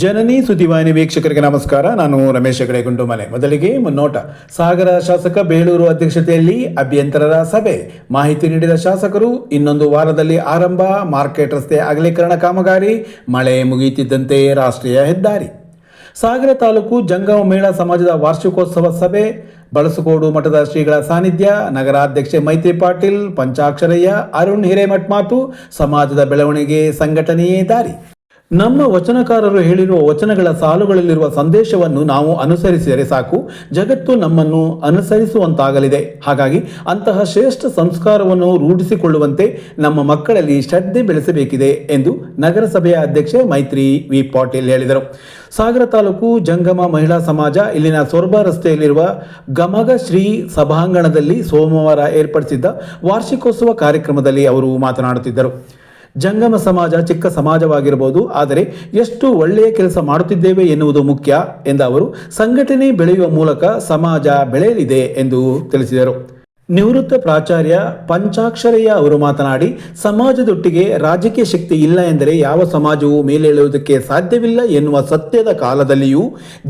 ಜನನಿ ಸುದ್ದಿವಾಹಿನಿ ವೀಕ್ಷಕರಿಗೆ ನಮಸ್ಕಾರ. ನಾನು ರಮೇಶ್ ಹೆಗಡೆ ಗುಂಡುಮಲೆ. ಮೊದಲಿಗೆ ಮುನ್ನೋಟ. ಸಾಗರ ಶಾಸಕ ಬೇಳೂರು ಅಧ್ಯಕ್ಷತೆಯಲ್ಲಿ ಅಭ್ಯಂತರರ ಸಭೆ. ಮಾಹಿತಿ ನೀಡಿದ ಶಾಸಕರು, ಇನ್ನೊಂದು ವಾರದಲ್ಲಿ ಆರಂಭ ಮಾರ್ಕೆಟ್ ರಸ್ತೆ ಅಗಲೀಕರಣ ಕಾಮಗಾರಿ. ಮಳೆ ಮುಗಿಯುತ್ತಿದ್ದಂತೆ ರಾಷ್ಟ್ರೀಯ ಹೆದ್ದಾರಿ. ಸಾಗರ ತಾಲೂಕು ಜಂಗಮ ಮಹಿಳಾ ಸಮಾಜದ ವಾರ್ಷಿಕೋತ್ಸವ ಸಭೆ. ಬಳಸಕೋಡು ಮಠದ ಶ್ರೀಗಳ ಸಾನ್ನಿಧ್ಯ. ನಗರಾಧ್ಯಕ್ಷೆ ಮೈತ್ರಿ ಪಾಟೀಲ್, ಪಂಚಾಕ್ಷರಯ್ಯ, ಅರುಣ್ ಹಿರೇಮಠ್ ಮಾತು. ಸಮಾಜದ ಬೆಳವಣಿಗೆ ಸಂಘಟನೆಯೇ ದಾರಿ. ನಮ್ಮ ವಚನಕಾರರು ಹೇಳಿರುವ ವಚನಗಳ ಸಾಲುಗಳಲ್ಲಿರುವ ಸಂದೇಶವನ್ನು ನಾವು ಅನುಸರಿಸಿದರೆ ಸಾಕು, ಜಗತ್ತು ನಮ್ಮನ್ನು ಅನುಸರಿಸುವಂತಾಗಲಿದೆ. ಹಾಗಾಗಿ ಅಂತಹ ಶ್ರೇಷ್ಠ ಸಂಸ್ಕಾರವನ್ನು ರೂಢಿಸಿಕೊಳ್ಳುವಂತೆ ನಮ್ಮ ಮಕ್ಕಳಲ್ಲಿ ಶ್ರದ್ಧೆ ಬೆಳೆಸಬೇಕಿದೆ ಎಂದು ನಗರಸಭೆಯ ಅಧ್ಯಕ್ಷೆ ಮೈತ್ರಿ ವಿ ಪಾಟೀಲ್ ಹೇಳಿದರು. ಸಾಗರ ತಾಲೂಕು ಜಂಗಮ ಮಹಿಳಾ ಸಮಾಜ ಇಲ್ಲಿನ ಸೊರಬ ರಸ್ತೆಯಲ್ಲಿರುವ ಗಮಗ ಶ್ರೀ ಸಭಾಂಗಣದಲ್ಲಿ ಸೋಮವಾರ ಏರ್ಪಡಿಸಿದ್ದ ವಾರ್ಷಿಕೋತ್ಸವ ಕಾರ್ಯಕ್ರಮದಲ್ಲಿ ಅವರು ಮಾತನಾಡುತ್ತಿದ್ದರು. ಜಂಗಮ ಸಮಾಜ ಚಿಕ್ಕ ಸಮಾಜವಾಗಿರಬಹುದು, ಆದರೆ ಎಷ್ಟು ಒಳ್ಳೆಯ ಕೆಲಸ ಮಾಡುತ್ತಿದ್ದೇವೆ ಎನ್ನುವುದು ಮುಖ್ಯ ಎಂದ ಅವರು, ಸಂಘಟನೆ ಬೆಳೆಯುವ ಮೂಲಕ ಸಮಾಜ ಬೆಳೆಯಲಿದೆ ಎಂದು ತಿಳಿಸಿದರು. ನಿವೃತ್ತ ಪ್ರಾಚಾರ್ಯ ಪಂಚಾಕ್ಷರಯ್ಯ ಅವರು ಮಾತನಾಡಿ, ಸಮಾಜದೊಟ್ಟಿಗೆ ರಾಜಕೀಯ ಶಕ್ತಿ ಇಲ್ಲ ಎಂದರೆ ಯಾವ ಸಮಾಜವೂ ಮೇಲೇಳುವುದಕ್ಕೆ ಸಾಧ್ಯವಿಲ್ಲ ಎನ್ನುವ ಸತ್ಯದ ಕಾಲದಲ್ಲಿಯೂ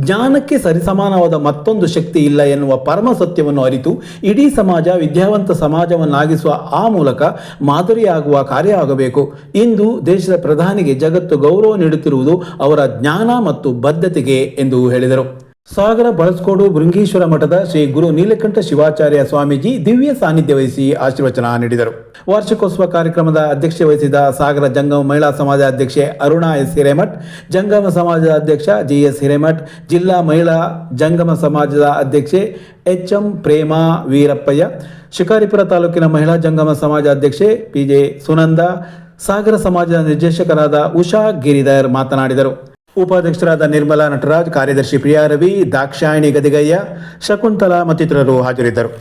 ಜ್ಞಾನಕ್ಕೆ ಸರಿಸಮಾನವಾದ ಮತ್ತೊಂದು ಶಕ್ತಿ ಇಲ್ಲ ಎನ್ನುವ ಪರಮ ಸತ್ಯವನ್ನು ಅರಿತು ಇಡೀ ಸಮಾಜ ವಿದ್ಯಾವಂತ ಸಮಾಜವನ್ನಾಗಿಸುವ ಆ ಮೂಲಕ ಮಾದರಿಯಾಗುವ ಕಾರ್ಯ ಆಗಬೇಕು. ಇಂದು ದೇಶದ ಪ್ರಧಾನಿಗೆ ಜಗತ್ತು ಗೌರವ ನೀಡುತ್ತಿರುವುದು ಅವರ ಜ್ಞಾನ ಮತ್ತು ಬದ್ಧತೆಗೆ ಎಂದು ಹೇಳಿದರು. ಸಾಗರ ಬಳಸ್ಕೋಡು ಭೃಂಗೀಶ್ವರ ಮಠದ ಶ್ರೀ ಗುರು ನೀಲಕಂಠ ಶಿವಾಚಾರ್ಯ ಸ್ವಾಮೀಜಿ ದಿವ್ಯ ಸಾನ್ನಿಧ್ಯ ವಹಿಸಿ ಆಶೀರ್ವಚನ ನೀಡಿದರು. ವಾರ್ಷಿಕೋತ್ಸವ ಕಾರ್ಯಕ್ರಮದ ಅಧ್ಯಕ್ಷತೆ ವಹಿಸಿದ ಸಾಗರ ಜಂಗಮ ಮಹಿಳಾ ಸಮಾಜ ಅಧ್ಯಕ್ಷೆ ಅರುಣಾ ಎಸ್ ಹಿರೇಮಠ್, ಜಂಗಮ ಸಮಾಜದ ಅಧ್ಯಕ್ಷ ಜಿಎಸ್ ಹಿರೇಮಠ್, ಜಿಲ್ಲಾ ಮಹಿಳಾ ಜಂಗಮ ಸಮಾಜದ ಅಧ್ಯಕ್ಷೆ ಎಚ್ಎಂ ಪ್ರೇಮಾ ವೀರಪ್ಪಯ್ಯ, ಶಿಕಾರಿಪುರ ತಾಲೂಕಿನ ಮಹಿಳಾ ಜಂಗಮ ಸಮಾಜ ಅಧ್ಯಕ್ಷೆ ಪಿಜೆ ಸುನಂದ, ಸಾಗರ ಸಮಾಜದ ನಿರ್ದೇಶಕರಾದ ಉಷಾ ಗಿರಿಧರ್ ಮಾತನಾಡಿದರು. ಉಪಾಧ್ಯಕ್ಷರಾದ ನಿರ್ಮಲಾ ನಟರಾಜ್, ಕಾರ್ಯದರ್ಶಿ ಪ್ರಿಯಾ ರವಿ, ದಾಕ್ಷಾಯಿಣಿ ಗದಿಗಯ್ಯ, ಶಕುಂತಲಾ ಮತ್ತಿತರರು ಹಾಜರಿದ್ದರು.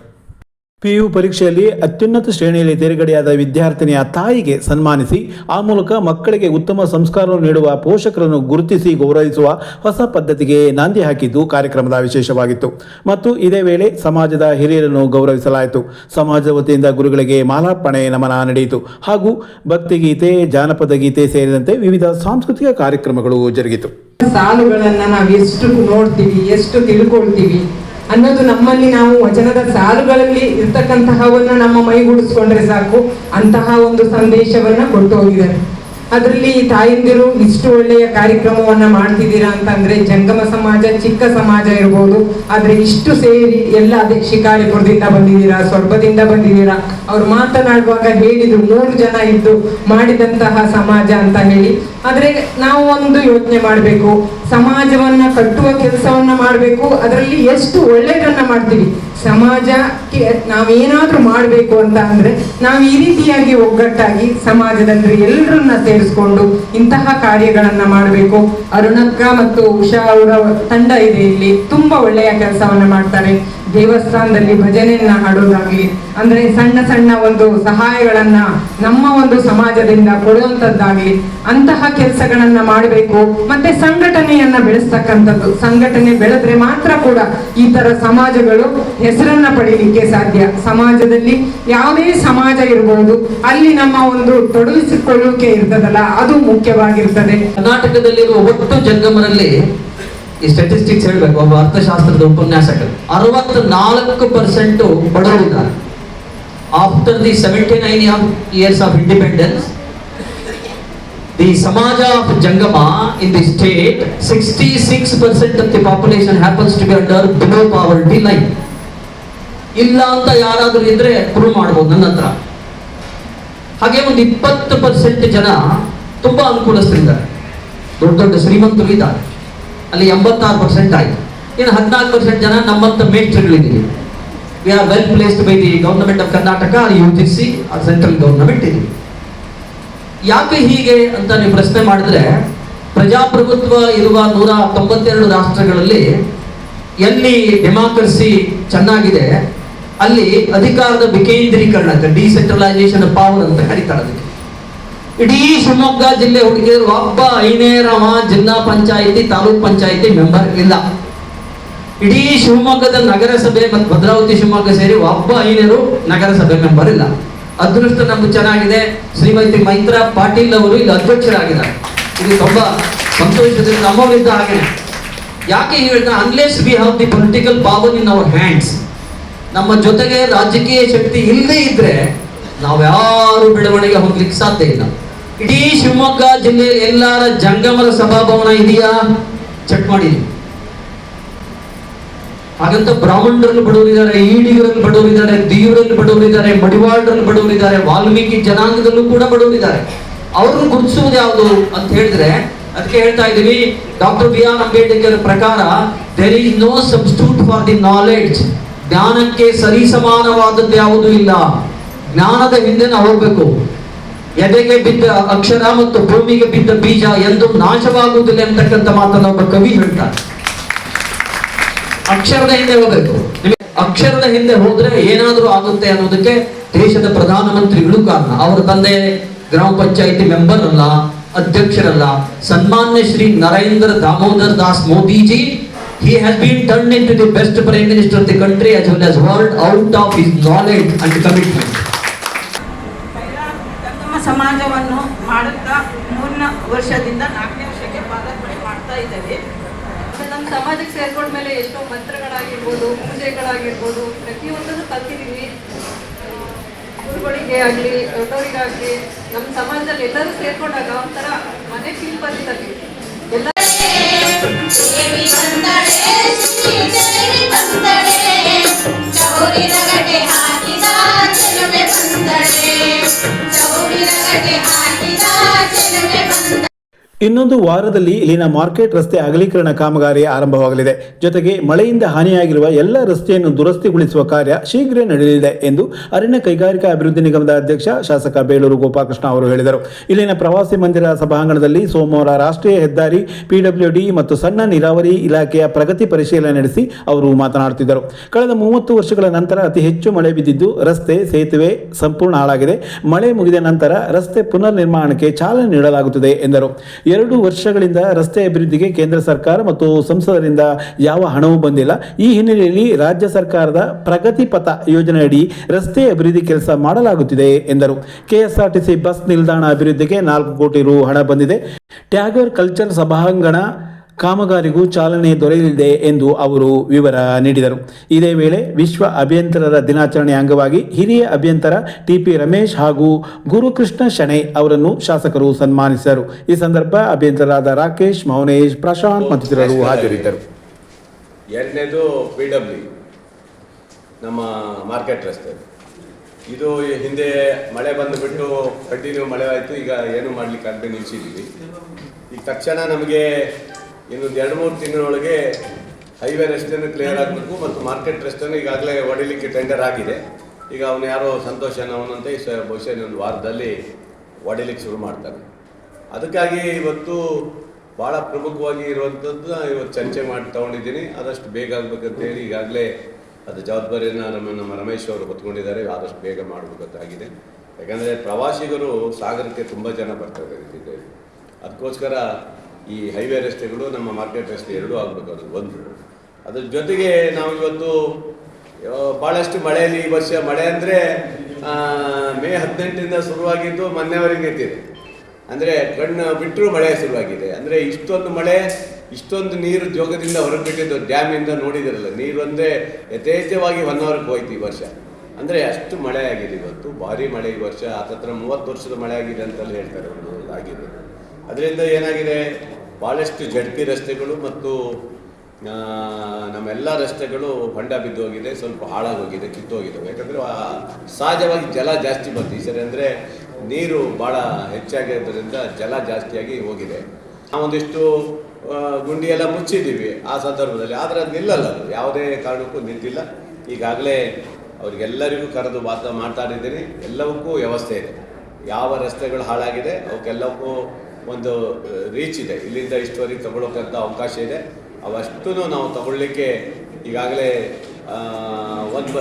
ಪಿಯು ಪರೀಕ್ಷೆಯಲ್ಲಿ ಅತ್ಯುನ್ನತ ಶ್ರೇಣಿಯಲ್ಲಿ ತೇರ್ಗಡೆಯಾದ ವಿದ್ಯಾರ್ಥಿನಿಯ ತಾಯಿಗೆ ಸನ್ಮಾನಿಸಿ ಆ ಮೂಲಕ ಮಕ್ಕಳಿಗೆ ಉತ್ತಮ ಸಂಸ್ಕಾರವನ್ನು ನೀಡುವ ಪೋಷಕರನ್ನು ಗುರುತಿಸಿ ಗೌರವಿಸುವ ಹೊಸ ಪದ್ಧತಿಗೆ ನಾಂದಿ ಹಾಕಿದ್ದು ಕಾರ್ಯಕ್ರಮದ ವಿಶೇಷವಾಗಿತ್ತು. ಮತ್ತು ಇದೇ ವೇಳೆ ಸಮಾಜದ ಹಿರಿಯರನ್ನು ಗೌರವಿಸಲಾಯಿತು. ಸಮಾಜದ ವತಿಯಿಂದ ಗುರುಗಳಿಗೆ ಮಾಲಾರ್ಪಣೆ ನಮನ ನಡೆಯಿತು. ಹಾಗೂ ಭಕ್ತಿಗೀತೆ, ಜಾನಪದ ಗೀತೆ ಸೇರಿದಂತೆ ವಿವಿಧ ಸಾಂಸ್ಕೃತಿಕ ಕಾರ್ಯಕ್ರಮಗಳು ಜರುಗಿತು. ಸಾಲುಗಳನ್ನ ನಾವು ಎಷ್ಟು ನೋಡ್ತೀವಿ, ಎಷ್ಟು ತಿಳ್ಕೊಳ್ತೀವಿ ಅನ್ನೋದು ನಮ್ಮಲ್ಲಿ ನಾವು ವಚನದ ಸಾಲುಗಳಲ್ಲಿ ಇರ್ತಕ್ಕಂತಹವನ್ನ ನಮ್ಮ ಮೈಗೂಡಿಸ್ಕೊಂಡ್ರೆ ಸಾಕು, ಅಂತಹ ಒಂದು ಸಂದೇಶವನ್ನ ಕೊಟ್ಟು ಹೋಗಿದ್ದಾರೆ. ಅದರಲ್ಲಿ ತಾಯಂದಿರು ಇಷ್ಟು ಒಳ್ಳೆಯ ಕಾರ್ಯಕ್ರಮವನ್ನ ಮಾಡ್ತಿದ್ದೀರಾ ಅಂತಂದ್ರೆ, ಜಂಗಮ ಸಮಾಜ ಚಿಕ್ಕ ಸಮಾಜ ಇರ್ಬೋದು, ಆದ್ರೆ ಇಷ್ಟು ಸೇರಿ ಎಲ್ಲ ಅದೇ ಶಿಕಾರಿಪುರದಿಂದ ಬಂದಿದ್ದೀರಾ, ಸೊರಬದಿಂದ ಬಂದಿದ್ದೀರಾ. ಅವ್ರು ಮಾತನಾಡುವಾಗ ಹೇಳಿದ್ರು 3 ಜನ ಇದ್ದು ಮಾಡಿದಂತಹ ಸಮಾಜ ಅಂತ ಹೇಳಿ. ಆದ್ರೆ ನಾವು ಒಂದು ಯೋಚನೆ ಮಾಡಬೇಕು, ಸಮಾಜವನ್ನ ಕಟ್ಟುವ ಕೆಲಸವನ್ನ ಮಾಡಬೇಕು. ಅದರಲ್ಲಿ ಎಷ್ಟು ಒಳ್ಳೆಯದನ್ನ ಮಾಡ್ತೀವಿ. ಸಮಾಜಕ್ಕೆ ನಾವೇನಾದ್ರೂ ಮಾಡಬೇಕು ಅಂತ ಅಂದ್ರೆ ನಾವು ಈ ರೀತಿಯಾಗಿ ಒಗ್ಗಟ್ಟಾಗಿ ಸಮಾಜದಲ್ಲಿ ಎಲ್ಲರನ್ನ ಸೇರಿಸ್ಕೊಂಡು ಇಂತಹ ಕಾರ್ಯಗಳನ್ನ ಮಾಡಬೇಕು. ಅರುಣಕ್ಕ ಮತ್ತು ಉಷಾ ಅವರ ತಂಡ ಇದೆ ಇಲ್ಲಿ, ತುಂಬಾ ಒಳ್ಳೆಯ ಕೆಲಸವನ್ನ ಮಾಡ್ತಾರೆ. ದೇವಸ್ಥಾನದಲ್ಲಿ ಭಜನೆಯನ್ನ ಹಾಡೋದಾಗ್ಲಿ, ಅಂದ್ರೆ ಸಣ್ಣ ಸಣ್ಣ ಒಂದು ಸಹಾಯಗಳನ್ನ ನಮ್ಮ ಒಂದು ಸಮಾಜದಿಂದ ಕೊಡುವಂತದ್ದಾಗ್ಲಿ, ಅಂತಹ ಕೆಲಸಗಳನ್ನ ಮಾಡಬೇಕು. ಮತ್ತೆ ಸಂಘಟನೆಯನ್ನ ಬೆಳೆಸ್ತಕ್ಕಂಥದ್ದು, ಸಂಘಟನೆ ಬೆಳೆದ್ರೆ ಮಾತ್ರ ಕೂಡ ಈ ತರ ಸಮಾಜಗಳು ಹೆಸರನ್ನ ಪಡೀಲಿಕ್ಕೆ ಸಾಧ್ಯ. ಸಮಾಜದಲ್ಲಿ ಯಾವುದೇ ಸಮಾಜ ಇರಬಹುದು, ಅಲ್ಲಿ ನಮ್ಮ ಒಂದು ತೊಡಗಿಸಿಕೊಳ್ಳುವಿಕೆ ಇರ್ತದಲ್ಲ, ಅದು ಮುಖ್ಯವಾಗಿರ್ತದೆ. ಕರ್ನಾಟಕದಲ್ಲಿರುವ ಒಟ್ಟು ಜಂಗಮರಲ್ಲಿ ಈ ಸ್ಟ್ಯಾಟಿಸ್ಟಿಕ್ಸ್ ಹೇಳಬೇಕು, ಒಬ್ಬ ಅರ್ಥಶಾಸ್ತ್ರದ ಉಪನ್ಯಾಸಕರು 64% ಬಡವರಿದ್ದಾರೆ. After the 79 years of independence, the Samaja of Jangama in the state, 66% of the population happens to be under below poverty line. ಇಲ್ಲ ಅಂತ ಯಾರಾದ್ರೂ ಇದ್ರೆ ಪ್ರೂವ್ ಮಾಡ್ಬೋದು ನನ್ನ ಹತ್ರ. ಹಾಗೆ ಒಂದು 20% ಜನ ತುಂಬಾ ಅನುಕೂಲಸ್ಥರಿದ್ದಾರೆ, ದೊಡ್ಡ ದೊಡ್ಡ ಶ್ರೀಮಂತರು ಇದ್ದಾರೆ. ಅಲ್ಲಿ 86% ಆಯ್ತು. ಇನ್ನು 14% ಜನ ನಮ್ಮಂತ ಮೇಸ್ಟ್ರಿಗಳಿದ್ದೀವಿ. We are well placed by the government of Karnataka, UGC, central government ಇದೆ. ಯಾಕೆ ಹೀಗೆ ಅಂತ ನೀವು ಪ್ರಶ್ನೆ ಮಾಡಿದ್ರೆ, ಪ್ರಜಾಪ್ರಭುತ್ವ ಇರುವ 192 ರಾಷ್ಟ್ರಗಳಲ್ಲಿ ಎಲ್ಲಿ ಡೆಮಾಕ್ರಸಿ ಚೆನ್ನಾಗಿದೆ ಅಲ್ಲಿ ಅಧಿಕಾರದ ವಿಕೇಂದ್ರೀಕರಣ, ಡಿಸೆಂಟ್ರಲೈಸೇಷನ್ ಆಫ್ ಪವರ್ ಅಂತ ಕರೀತಾರೆ ಅದಕ್ಕೆ. ಇಡೀ ಶಿವಮೊಗ್ಗ ಜಿಲ್ಲೆ ಹುಡುಗಿದ್ರು ಒಬ್ಬ ಐನೇರವ ಜಿಲ್ಲಾ ಪಂಚಾಯಿತಿ, ತಾಲೂಕ್ ಪಂಚಾಯಿತಿ ಮೆಂಬರ್ ಇಲ್ಲ. ಇಡೀ ಶಿವಮೊಗ್ಗದ ನಗರಸಭೆ ಮತ್ತು ಭದ್ರಾವತಿ ಶಿವಮೊಗ್ಗ ಸೇರಿ ಒಬ್ಬ ಐನೇರು ನಗರಸಭೆ ಮೆಂಬರ್ ಇಲ್ಲ. ಅದೃಷ್ಟ ನಮ್ಗೆ ಚೆನ್ನಾಗಿದೆ, ಶ್ರೀಮತಿ ಮೈತ್ರಾ ಪಾಟೀಲ್ ಅವರು ಇಲ್ಲಿ ಅಧ್ಯಕ್ಷರಾಗಿದ್ದಾರೆ. ಇದು ತುಂಬಾ ಸಂತೋಷದಿಂದ ನಮ್ಮವರಿದ್ದ ಹಾಗೆ. ಯಾಕೆ ಹೇಳ್ತಾ, unless we have the political power in our hands, ನಮ್ಮ ಜೊತೆಗೆ ರಾಜಕೀಯ ಶಕ್ತಿ ಇಲ್ಲದೇ ಇದ್ರೆ ನಾವ್ಯಾರು ಬೆಳವಣಿಗೆ ಹೋಗ್ಲಿಕ್ಕೆ ಸಾಧ್ಯ ಇಲ್ಲ. ಇಡೀ ಶಿವಮೊಗ್ಗ ಜಿಲ್ಲೆಯಲ್ಲಿ ಎಲ್ಲರ ಜಂಗಮರ ಸಭಾಭವನ ಇದೆಯಾ? ಚೆಕ್ ಮಾಡಿ. ಹಾಗಂತ ಬ್ರಾಹ್ಮಣರಲ್ಲಿ ಬಡವರಿದ್ದಾರೆ, ಈಡಿಗರಲ್ಲಿ ಬಡವರಿದ್ದಾರೆ, ದೀವರಲ್ಲಿ ಬಡವರಿದ್ದಾರೆ, ಮಡಿವಾಳರಲ್ಲಿ ಬಡವರಿದ್ದಾರೆ, ವಾಲ್ಮೀಕಿ ಜನಾಂಗದಲ್ಲೂ ಕೂಡ ಬಡವರಿದ್ದಾರೆ. ಅವ್ರನ್ನ ಗುರುತಿಸುವುದು ಯಾವುದು ಅಂತ ಹೇಳಿದ್ರೆ, ಅದಕ್ಕೆ ಹೇಳ್ತಾ ಇದ್ದೀವಿ, ಡಾಕ್ಟರ್ B.R. ಅಂಬೇಡ್ಕರ್ ಪ್ರಕಾರ there is no substitute for the knowledge. ಜ್ಞಾನಕ್ಕೆ ಸರಿಸಮಾನವಾದದ್ದು ಯಾವುದೂ ಇಲ್ಲ. ಜ್ಞಾನದ ಹಿಂದೆ ನಾವು ಹೋಗ್ಬೇಕು. ಎದೆಗೆ ಬಿದ್ದ ಅಕ್ಷರ ಮತ್ತು ಭೂಮಿಗೆ ಬಿದ್ದ ಬೀಜ ಎಂದು ನಾಶವಾಗುವುದಿಲ್ಲ ಅಂತಕ್ಕಂಥ ಮಾತನ್ನು ಒಬ್ಬ ಕವಿ ಹೇಳ್ತಾರೆ. ಅಕ್ಷರದ ಹಿಂದೆ ಹೋಗ್ಬೇಕು. ನಿಮಗೆ ಅಕ್ಷರದ ಹಿಂದೆ ಹೋದ್ರೆ ಏನಾದ್ರೂ ಆಗುತ್ತೆ ಅನ್ನೋದಕ್ಕೆ ದೇಶದ ಪ್ರಧಾನಮಂತ್ರಿಗಳು ಕಾರಣ. ಅವರ ತಂದೆ ಗ್ರಾಮ ಪಂಚಾಯಿತಿ ಮೆಂಬರ್ ಅಲ್ಲ, ಅಧ್ಯಕ್ಷರಲ್ಲ. ಸನ್ಮಾನ್ಯ Shri Narendra Damodar Das Modiji, he has been turned into the best prime minister of the country as well as world out of his knowledge and commitment. ನಮ್ಮ ಸಮಾಜವನ್ನು ಮಾಡುತ್ತಾ 3ನೇ ವರ್ಷದಿಂದ 4ನೇ ವರ್ಷಕ್ಕೆ ಪಾದಾರ್ಪಣೆ ಮಾಡ್ತಾ ಇದ್ದೇವೆ. ನಮ್ಮ ಸಮಾಜಕ್ಕೆ ಸೇರ್ಕೊಂಡ್ಮೇಲೆ ಎಷ್ಟೋ ಮಂತ್ರಗಳಾಗಿರ್ಬೋದು, ಪೂಜೆಗಳಾಗಿರ್ಬೋದು, ಪ್ರತಿಯೊಂದನ್ನು ಕಲ್ತಿದ್ದೀವಿ. ಗುರುಗಳಿಗೆ ಆಗಲಿ, ದೊಡ್ಡವರಿಗಾಗಲಿ, ನಮ್ಮ ಸಮಾಜದಲ್ಲಿ ಎಲ್ಲರೂ ಸೇರ್ಕೊಂಡಾಗ ಒಂಥರ ಮನೆ ಫೀಲ್ ಬಂದಿದೆ. ಎಲ್ಲ ಇನ್ನೊಂದು ವಾರದಲ್ಲಿ ಇಲ್ಲಿನ ಮಾರ್ಕೆಟ್ ರಸ್ತೆ ಅಗಲೀಕರಣ ಕಾಮಗಾರಿ ಆರಂಭವಾಗಲಿದೆ. ಜೊತೆಗೆ ಮಳೆಯಿಂದ ಹಾನಿಯಾಗಿರುವ ಎಲ್ಲ ರಸ್ತೆಯನ್ನು ದುರಸ್ತಿಗೊಳಿಸುವ ಕಾರ್ಯ ಶೀಘ್ರ ನಡೆಯಲಿದೆ ಎಂದು ಅರಣ್ಯ ಕೈಗಾರಿಕಾ ಅಭಿವೃದ್ಧಿ ನಿಗಮದ ಅಧ್ಯಕ್ಷ ಶಾಸಕ ಬೇಳೂರು ಗೋಪಾಲಕೃಷ್ಣ ಅವರು ಹೇಳಿದರು. ಇಲ್ಲಿನ ಪ್ರವಾಸಿ ಮಂದಿರ ಸಭಾಂಗಣದಲ್ಲಿ ಸೋಮವಾರ ರಾಷ್ಟ್ರೀಯ ಹೆದ್ದಾರಿ, PWD ಮತ್ತು ಸಣ್ಣ ನೀರಾವರಿ ಇಲಾಖೆಯ ಪ್ರಗತಿ ಪರಿಶೀಲನೆ ನಡೆಸಿ ಅವರು ಮಾತನಾಡುತ್ತಿದ್ದರು. ಕಳೆದ 30 ವರ್ಷಗಳ ನಂತರ ಅತಿ ಹೆಚ್ಚು ಮಳೆ ಬಿದ್ದಿದ್ದು ರಸ್ತೆ, ಸೇತುವೆ ಸಂಪೂರ್ಣ ಹಾಳಾಗಿದೆ. ಮಳೆ ಮುಗಿದ ನಂತರ ರಸ್ತೆ ಪುನರ್ ನಿರ್ಮಾಣಕ್ಕೆ ಚಾಲನೆ ನೀಡಲಾಗುತ್ತದೆ ಎಂದರು. 2 ವರ್ಷಗಳಿಂದ ರಸ್ತೆ ಅಭಿವೃದ್ಧಿಗೆ ಕೇಂದ್ರ ಸರ್ಕಾರ ಮತ್ತು ಸಂಸದರಿಂದ ಯಾವ ಹಣವೂ ಬಂದಿಲ್ಲ. ಈ ಹಿನ್ನೆಲೆಯಲ್ಲಿ ರಾಜ್ಯ ಸರ್ಕಾರದ ಪ್ರಗತಿ ಪಥ ಯೋಜನೆಯಡಿ ರಸ್ತೆ ಅಭಿವೃದ್ಧಿ ಕೆಲಸ ಮಾಡಲಾಗುತ್ತಿದೆ ಎಂದರು. KSRTC ಬಸ್ ನಿಲ್ದಾಣ ಅಭಿವೃದ್ಧಿಗೆ 4 ಕೋಟಿ ರು ಹಣ ಬಂದಿದೆ. ಟ್ಯಾಗೋರ್ ಕಲ್ಚರ್ ಸಭಾಂಗಣ ಕಾಮಗಾರಿಗೂ ಚಾಲನೆ ದೊರೆಯಲಿದೆ ಎಂದು ಅವರು ವಿವರ ನೀಡಿದರು. ಇದೇ ವೇಳೆ ವಿಶ್ವ ಅಭಿಯಂತರರ ದಿನಾಚರಣೆ ಅಂಗವಾಗಿ ಹಿರಿಯ ಅಭಿಯಂತರ TP ರಮೇಶ್ ಹಾಗೂ ಗುರುಕೃಷ್ಣ ಶೆಣೈ ಅವರನ್ನು ಶಾಸಕರು ಸನ್ಮಾನಿಸಿದರು. ಈ ಸಂದರ್ಭ ಅಭಿಯಂತರರಾದ ರಾಕೇಶ್, ಮೌನೇಶ್, ಪ್ರಶಾಂತ್ ಮತ್ತಿತರರು ಹಾಜರಿದ್ದರು. ಎರಡನೇದು PW ನಮ್ಮ ಮಾರ್ಕೆಟ್ ರಸ್ತೆ. ಇದು ಹಿಂದೆ ಮಳೆ ಬಂದುಬಿಟ್ಟು ಕಂಟಿನ್ಯೂ ಮಳೆ ಆಯಿತು. ಈಗ ಏನು ಮಾಡಲಿಕ್ಕೆ ಆಗದೆ ನಿಲ್ಲಿಸಿದ್ದೀವಿ. ಈಗ ತಕ್ಷಣ ನಮಗೆ ಇನ್ನೊಂದು 2-3 ತಿಂಗಳೊಳಗೆ ಹೈವೇ ರಸ್ತೆಯನ್ನು ಕ್ಲಿಯರ್ ಆಗಬೇಕು ಮತ್ತು ಮಾರ್ಕೆಟ್ ರಸ್ತೆಯನ್ನು ಈಗಾಗಲೇ ಹೊಡಿಲಿಕ್ಕೆ ಟೆಂಡರ್ ಆಗಿದೆ. ಈಗ ಅವನು ಯಾರೋ ಸಂತೋಷ ಅವನಂತೆ ಬಹುಶಃ ಇನ್ನೊಂದು ವಾರದಲ್ಲಿ ಹೊಡಿಲಿಕ್ಕೆ ಶುರು ಮಾಡ್ತಾನೆ. ಅದಕ್ಕಾಗಿ ಇವತ್ತು ಭಾಳ ಪ್ರಮುಖವಾಗಿ ಇರುವಂಥದ್ದು ಇವತ್ತು ಚರ್ಚೆ ಮಾಡಿ ತೊಗೊಂಡಿದ್ದೀನಿ. ಆದಷ್ಟು ಬೇಗ ಆಗಬೇಕಂತೇಳಿ ಈಗಾಗಲೇ ಅದು ಜವಾಬ್ದಾರಿಯನ್ನು ನಮ್ಮ ರಮೇಶ್ ಅವರು ಹೊತ್ಕೊಂಡಿದ್ದಾರೆ. ಆದಷ್ಟು ಬೇಗ ಮಾಡಬೇಕಂತಾಗಿದೆ. ಯಾಕಂದರೆ ಪ್ರವಾಸಿಗರು ಸಾಗರಕ್ಕೆ ತುಂಬ ಜನ ಬರ್ತಾರೆ. ಅದಕ್ಕೋಸ್ಕರ ಈ ಹೈವೇ ರಸ್ತೆಗಳು ನಮ್ಮ ಮಾರ್ಕೆಟ್ ರಸ್ತೆ ಎರಡೂ ಆಗಬೇಕು. ಅದು ಒಂದು. ಅದ್ರ ಜೊತೆಗೆ ನಾವು ಇವತ್ತು ಭಾಳಷ್ಟು ಮಳೆಯಲ್ಲಿ ಈ ವರ್ಷ ಮಳೆ ಅಂದರೆ ಮೇ 18ರಿಂದ ಶುರುವಾಗಿದ್ದು ಮೊನ್ನೆವರೆಗೆ ನಿಂತಿದೆ. ಅಂದರೆ ಕಣ್ಣು ಬಿಟ್ಟರೂ ಮಳೆ ಶುರುವಾಗಿದೆ. ಅಂದರೆ ಇಷ್ಟೊಂದು ಮಳೆ, ಇಷ್ಟೊಂದು ನೀರು ಜೋಗದಿಂದ ಹೊರಗೆ ಬಿಟ್ಟಿದ್ದು ಡ್ಯಾಮಿಂದ ನೋಡಿದಿರಲ್ಲ. ನೀರು ಅಂದರೆ ಯಥೇಚ್ಛವಾಗಿ ಹೊನ್ನಾವರಕ್ಕೆ ಹೋಯ್ತು ಈ ವರ್ಷ. ಅಂದರೆ ಅಷ್ಟು ಮಳೆ ಆಗಿದೆ ಇವತ್ತು. ಭಾರಿ ಮಳೆ ಈ ವರ್ಷ. ಹತ್ತತ್ರ 30 ವರ್ಷದ ಮಳೆ ಆಗಿದೆ ಅಂತಲೇ ಹೇಳ್ತಾರೆ ಒಂದು ಆಗಿದೆ. ಅದರಿಂದ ಏನಾಗಿದೆ, ಭಾಳಷ್ಟು ಜಡ್ಪಿ ರಸ್ತೆಗಳು ಮತ್ತು ನಮ್ಮೆಲ್ಲ ರಸ್ತೆಗಳು ಹೊಂಡ ಬಿದ್ದು ಹೋಗಿದೆ, ಸ್ವಲ್ಪ ಹಾಳಾಗೋಗಿದೆ, ಕಿತ್ತೋಗಿದ್ದಾವೆ. ಯಾಕಂದರೆ ಸಹಜವಾಗಿ ಜಲ ಜಾಸ್ತಿ ಬಂತು ಈ ಸರಿ. ಅಂದರೆ ನೀರು ಭಾಳ ಹೆಚ್ಚಾಗಿದ್ದರಿಂದ ಜಲ ಜಾಸ್ತಿಯಾಗಿ ಹೋಗಿದೆ. ನಾವೊಂದಿಷ್ಟು ಗುಂಡಿ ಎಲ್ಲ ಮುಚ್ಚಿದ್ದೀವಿ ಆ ಸಂದರ್ಭದಲ್ಲಿ. ಆದರೆ ಅದು ನಿಲ್ಲಲ್ಲ, ಅದು ಯಾವುದೇ ಕಾರಣಕ್ಕೂ ನಿಂತಿಲ್ಲ. ಈಗಾಗಲೇ ಅವರಿಗೆಲ್ಲರಿಗೂ ಕರೆದು ಮಾತಾಡಿದ್ದೀನಿ. ಎಲ್ಲವಕ್ಕೂ ವ್ಯವಸ್ಥೆ ಇದೆ. ಯಾವ ರಸ್ತೆಗಳು ಹಾಳಾಗಿದೆ ಅವಕ್ಕೆಲ್ಲವಕ್ಕೂ ಒಂದು ರೀಚ್ ಇದೆ. ಇಲ್ಲಿಂದ ಇಷ್ಟುವರೆಗೆ ತಗೊಳ್ಳೋಕ್ಕಂಥ ಅವಕಾಶ ಇದೆ. ಅವಷ್ಟೂ ನಾವು ತಗೊಳ್ಳಿಕ್ಕೆ ಈಗಾಗಲೇ ಒಂದು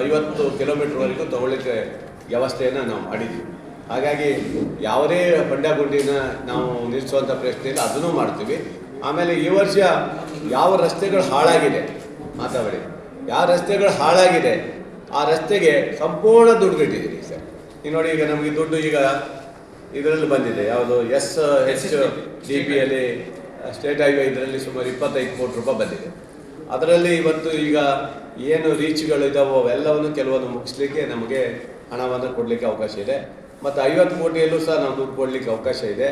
50 ಕಿಲೋಮೀಟ್ರ್ವರೆಗೂ ತಗೊಳ್ಳಿಕ್ಕೆ ವ್ಯವಸ್ಥೆಯನ್ನು ನಾವು ಮಾಡಿದ್ದೀವಿ. ಹಾಗಾಗಿ ಯಾವುದೇ ಹೊಂಡ ಗುಂಡಿನ ನಾವು ನಿಲ್ಲಿಸುವಂಥ ಪ್ರಶ್ನೆ ಇಲ್ಲ, ಅದನ್ನು ಮಾಡ್ತೀವಿ. ಆಮೇಲೆ ಈ ವರ್ಷ ಯಾವ ರಸ್ತೆಗಳು ಹಾಳಾಗಿದೆ ಮಾತಾಡಿ, ಯಾವ ರಸ್ತೆಗಳು ಹಾಳಾಗಿದೆ ಆ ರಸ್ತೆಗೆ ಸಂಪೂರ್ಣ ದುಡ್ಡು ಕಟ್ಟಿದ್ದೀರಿ ಸರ್. ಈಗ ನೋಡಿ, ಈಗ ನಮಗೆ ದುಡ್ಡು ಈಗ ಇದರಲ್ಲಿ ಬಂದಿದೆ, ಯಾವುದು SHDPಯಲ್ಲಿ ಸ್ಟೇಟ್ ಹೈವೇ, ಇದರಲ್ಲಿ ಸುಮಾರು 25 ಕೋಟಿ ರೂಪಾಯಿ ಬಂದಿದೆ. ಅದರಲ್ಲಿ ಇವತ್ತು ಈಗ ಏನು ರೀಚ್ಗಳಿದ್ದಾವೋ ಅವೆಲ್ಲವನ್ನು ಕೆಲವೊಂದು ಮುಗಿಸ್ಲಿಕ್ಕೆ ನಮಗೆ ಹಣವನ್ನು ಕೊಡಲಿಕ್ಕೆ ಅವಕಾಶ ಇದೆ. ಮತ್ತು 50 ಕೋಟಿಯಲ್ಲೂ ಸಹ ನಾವು ದುಡ್ಡು ಕೊಡಲಿಕ್ಕೆ ಅವಕಾಶ ಇದೆ,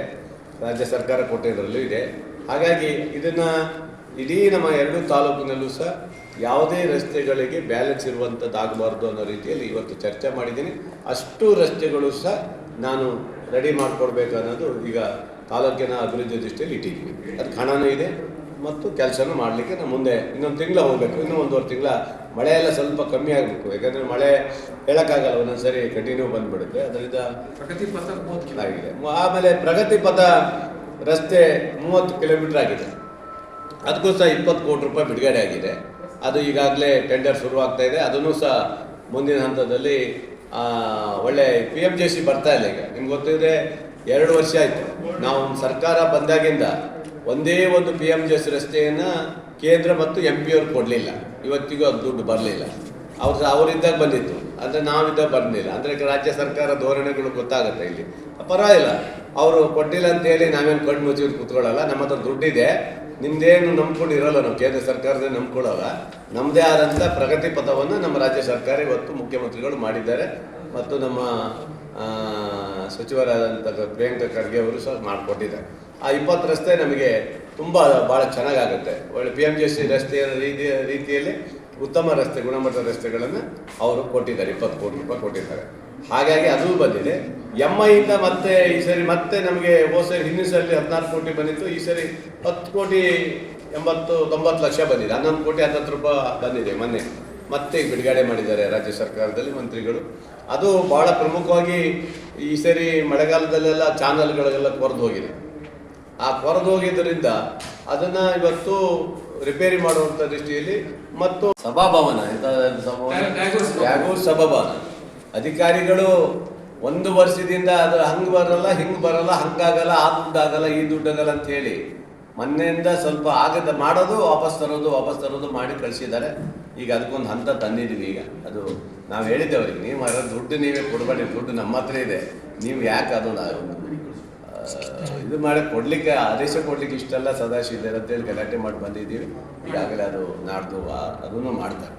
ರಾಜ್ಯ ಸರ್ಕಾರ ಕೊಟ್ಟಿದ್ದರಲ್ಲೂ ಇದೆ. ಹಾಗಾಗಿ ಇದನ್ನು ಇಡೀ ನಮ್ಮ 2 ತಾಲೂಕಿನಲ್ಲೂ ಸಹ ಯಾವುದೇ ರಸ್ತೆಗಳಿಗೆ ಬ್ಯಾಲೆನ್ಸ್ ಇರುವಂಥದ್ದಾಗಬಾರ್ದು ಅನ್ನೋ ರೀತಿಯಲ್ಲಿ ಇವತ್ತು ಚರ್ಚೆ ಮಾಡಿದ್ದೀನಿ. ಅಷ್ಟು ರಸ್ತೆಗಳು ಸಹ ನಾನು ರೆಡಿ ಮಾಡಿಕೊಡ್ಬೇಕು ಅನ್ನೋದು ಈಗ ತಾಲೂಕಿನ ಅಭಿವೃದ್ಧಿ ದೃಷ್ಟಿಯಲ್ಲಿ ಇಟ್ಟಿದ್ದೀವಿ. ಅದಕ್ಕೆ ಹಣನೂ ಇದೆ ಮತ್ತು ಕೆಲಸನೂ ಮಾಡಲಿಕ್ಕೆ ನಾವು ಮುಂದೆ ಇನ್ನೊಂದು ತಿಂಗಳು ಹೋಗಬೇಕು. ಇನ್ನೂ 1.5 ತಿಂಗಳ ಮಳೆ ಎಲ್ಲ ಸ್ವಲ್ಪ ಕಮ್ಮಿ ಆಗಬೇಕು. ಯಾಕಂದರೆ ಮಳೆ ಹೇಳೋಕ್ಕಾಗಲ್ಲ, ಒಂದೊಂದು ಸರಿ ಕಂಟಿನ್ಯೂ ಬಂದುಬಿಡುತ್ತೆ. ಅದರಿಂದ ಪ್ರಗತಿ ಪಥ ಆಗಿದೆ. ಆಮೇಲೆ ಪ್ರಗತಿ ಪಥ ರಸ್ತೆ 30 ಕಿಲೋಮೀಟ್ರ್ ಆಗಿದೆ. ಅದಕ್ಕೂ ಸಹ 20 ಕೋಟಿ ರೂಪಾಯಿ ಬಿಡುಗಡೆ ಆಗಿದೆ. ಅದು ಈಗಾಗಲೇ ಟೆಂಡರ್ ಶುರುವಾಗ್ತಾ ಇದೆ. ಅದನ್ನು ಸಹ ಮುಂದಿನ ಹಂತದಲ್ಲಿ ಒಳ್ಳೆ PMJC ಬರ್ತಾ ಇಲ್ಲ. ಈಗ ನಿಮ್ಗೆ ಗೊತ್ತಿದೆ, 2 ವರ್ಷ ಆಯಿತು ನಾವು ಸರ್ಕಾರ ಬಂದಾಗಿಂದ ಒಂದೇ ಒಂದು PMJC ರಸ್ತೆಯನ್ನು ಕೇಂದ್ರ ಮತ್ತು MP ಅವ್ರು ಕೊಡಲಿಲ್ಲ. ಇವತ್ತಿಗೂ ಅದು ದುಡ್ಡು ಬರಲಿಲ್ಲ. ಅವರಿದ್ದಾಗ ಬಂದಿತ್ತು, ಅಂದರೆ ನಾವಿದ್ದಾಗ ಬರಲಿಲ್ಲ. ಅಂದರೆ ರಾಜ್ಯ ಸರ್ಕಾರ ಧೋರಣೆಗಳು ಗೊತ್ತಾಗುತ್ತೆ. ಇಲ್ಲಿ ಪರವಾಗಿಲ್ಲ, ಅವರು ಕೊಟ್ಟಿಲ್ಲ ಅಂತೇಳಿ ನಾವೇನು ಕಣ್ಣು ಮುಚ್ಚಿ ಕೂತ್ಕೊಳ್ಳಲ್ಲ. ನಮ್ಮ ಹತ್ರ ದುಡ್ಡಿದೆ, ನಿಮ್ಮದೇನು ನಂಬ್ಕೊಂಡು ಇರೋಲ್ಲ, ನಾವು ಕೇಂದ್ರ ಸರ್ಕಾರದೇ ನಂಬ್ಕೊಳ್ಳಲ್ಲ. ನಮ್ಮದೇ ಆದಂಥ ಪ್ರಗತಿ ಪಥವನ್ನು ನಮ್ಮ ರಾಜ್ಯ ಸರ್ಕಾರ ಇವತ್ತು ಮುಖ್ಯಮಂತ್ರಿಗಳು ಮಾಡಿದ್ದಾರೆ ಮತ್ತು ನಮ್ಮ ಸಚಿವರಾದಂಥ ಪ್ರಿಯಾಂಕ ಖರ್ಗೆ ಅವರು ಸಹ ಮಾಡಿಕೊಟ್ಟಿದ್ದಾರೆ. ಆ 20 ರಸ್ತೆ ನಮಗೆ ತುಂಬ ಭಾಳ ಚೆನ್ನಾಗಾಗುತ್ತೆ. ಒಳ್ಳೆ PMJC ರಸ್ತೆಯ ರೀತಿಯಲ್ಲಿ ಉತ್ತಮ ರಸ್ತೆ, ಗುಣಮಟ್ಟದ ರಸ್ತೆಗಳನ್ನು ಅವರು ಕೊಟ್ಟಿದ್ದಾರೆ. 20 ಕೋಟಿ ರೂಪಾಯಿ ಕೊಟ್ಟಿದ್ದಾರೆ. ಹಾಗಾಗಿ ಅದು ಬಂದಿದೆ. MIಯಿಂದ ಮತ್ತೆ ಈ ಸರಿ ಮತ್ತೆ ನಮಗೆ ಸರಿ ಹಿಂದಿನ ಸಲ 14 ಕೋಟಿ ಬಂದಿತ್ತು. ಈ ಸರಿ 10 ಕೋಟಿ 80-90 ಲಕ್ಷ ಬಂದಿದೆ. 11 ಕೋಟಿ 10 ರೂಪಾಯಿ ಬಂದಿದೆ. ಮೊನ್ನೆ ಮತ್ತೆ ಬಿಡುಗಡೆ ಮಾಡಿದ್ದಾರೆ ರಾಜ್ಯ ಸರ್ಕಾರದಲ್ಲಿ ಮಂತ್ರಿಗಳು. ಅದು ಭಾಳ ಪ್ರಮುಖವಾಗಿ ಈ ಸರಿ ಮಳೆಗಾಲದಲ್ಲೆಲ್ಲ ಚಾನಲ್ಗಳಿಗೆಲ್ಲ ಕೊರೆದು ಹೋಗಿದೆ. ಆ ಕೊರೆದು ಹೋಗಿದ್ದರಿಂದ ಅದನ್ನು ಇವತ್ತು ರಿಪೇರಿ ಮಾಡುವಂಥ ದೃಷ್ಟಿಯಲ್ಲಿ ಮತ್ತು ಸಭಾಭವನ ಟ್ಯಾಗೋರ್ ಸಭಾಭವನ ಅಧಿಕಾರಿಗಳು 1 ವರ್ಷದಿಂದ ಅದು ಹಂಗೆ ಬರಲ್ಲ, ಹಿಂಗೆ ಬರಲ್ಲ, ಹಂಗಾಗಲ್ಲ, ಆ ದುಡ್ಡಾಗಲ್ಲ, ಈ ದುಡ್ಡಾಗಲ್ಲ ಅಂತ ಹೇಳಿ ಮೊನ್ನೆಯಿಂದ ಸ್ವಲ್ಪ ಆಗದ ಮಾಡೋದು ವಾಪಸ್ ತರೋದು ಮಾಡಿ ಕಳಿಸಿದ್ದಾರೆ. ಈಗ ಅದಕ್ಕೊಂದು ಹಂತ ತಂದಿದ್ದೀವಿ. ಈಗ ಅದು ನಾವು ಹೇಳಿದ್ದೆ ಅವ್ರಿಗೆ, ನೀವು ಅದರ ದುಡ್ಡು ನೀವೇ ಕೊಡಬೇಡಿ, ದುಡ್ಡು ನಮ್ಮ ಹತ್ರ ಇದೆ, ನೀವು ಯಾಕೆ ಅದು ಇದು ಮಾಡಿ ಕೊಡಲಿಕ್ಕೆ ಆದೇಶ ಕೊಡಲಿಕ್ಕೆ ಇಷ್ಟೆಲ್ಲ ಸದಾಶಿವ ಅಂತೇಳಿ ಗಲಾಟೆ ಮಾಡಿ ಬಂದಿದ್ದೀವಿ. ಈಗಾಗಲೇ ಅದು ನಾಡ್ದು ಅದನ್ನು ಮಾಡ್ತಾರೆ.